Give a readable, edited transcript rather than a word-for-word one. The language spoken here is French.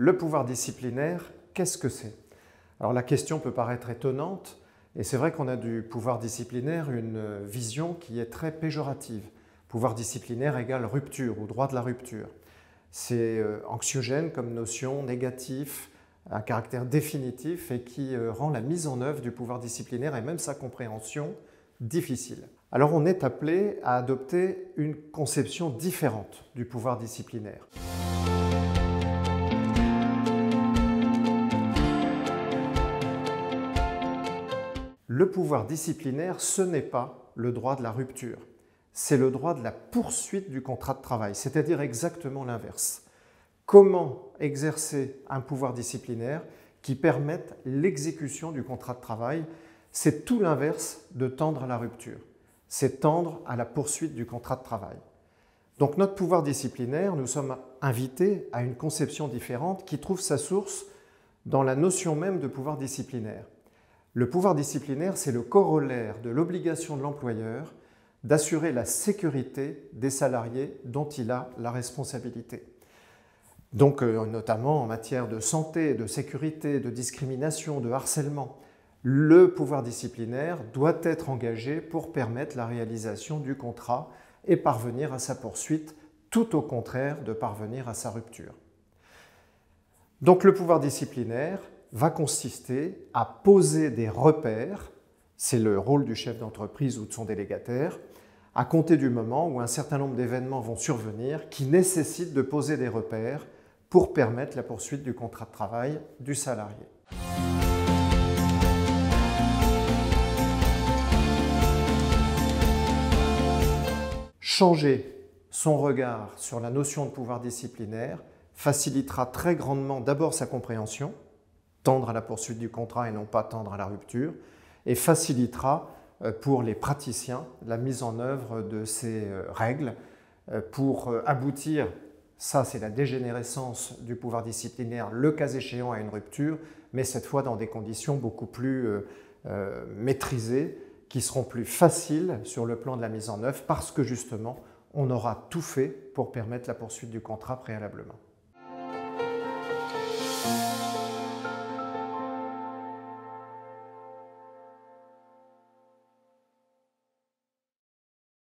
Le pouvoir disciplinaire, qu'est-ce que c'est? Alors la question peut paraître étonnante, et c'est vrai qu'on a du pouvoir disciplinaire une vision qui est très péjorative. Pouvoir disciplinaire égale rupture ou droit de la rupture. C'est anxiogène comme notion, négatif, un caractère définitif et qui rend la mise en œuvre du pouvoir disciplinaire et même sa compréhension difficile. Alors on est appelé à adopter une conception différente du pouvoir disciplinaire. Le pouvoir disciplinaire, ce n'est pas le droit de la rupture, c'est le droit de la poursuite du contrat de travail, c'est-à-dire exactement l'inverse. Comment exercer un pouvoir disciplinaire qui permette l'exécution du contrat de travail? C'est tout l'inverse de tendre à la rupture, c'est tendre à la poursuite du contrat de travail. Donc notre pouvoir disciplinaire, nous sommes invités à une conception différente qui trouve sa source dans la notion même de pouvoir disciplinaire. Le pouvoir disciplinaire, c'est le corollaire de l'obligation de l'employeur d'assurer la sécurité des salariés dont il a la responsabilité. Donc, notamment en matière de santé, de sécurité, de discrimination, de harcèlement, le pouvoir disciplinaire doit être engagé pour permettre la réalisation du contrat et parvenir à sa poursuite, tout au contraire de parvenir à sa rupture. Donc, le pouvoir disciplinaire va consister à poser des repères, c'est le rôle du chef d'entreprise ou de son délégataire, à compter du moment où un certain nombre d'événements vont survenir qui nécessitent de poser des repères pour permettre la poursuite du contrat de travail du salarié. Changer son regard sur la notion de pouvoir disciplinaire facilitera très grandement d'abord sa compréhension, tendre à la poursuite du contrat et non pas tendre à la rupture, et facilitera pour les praticiens la mise en œuvre de ces règles pour aboutir, ça c'est la dégénérescence du pouvoir disciplinaire, le cas échéant à une rupture, mais cette fois dans des conditions beaucoup plus maîtrisées, qui seront plus faciles sur le plan de la mise en œuvre parce que justement on aura tout fait pour permettre la poursuite du contrat préalablement.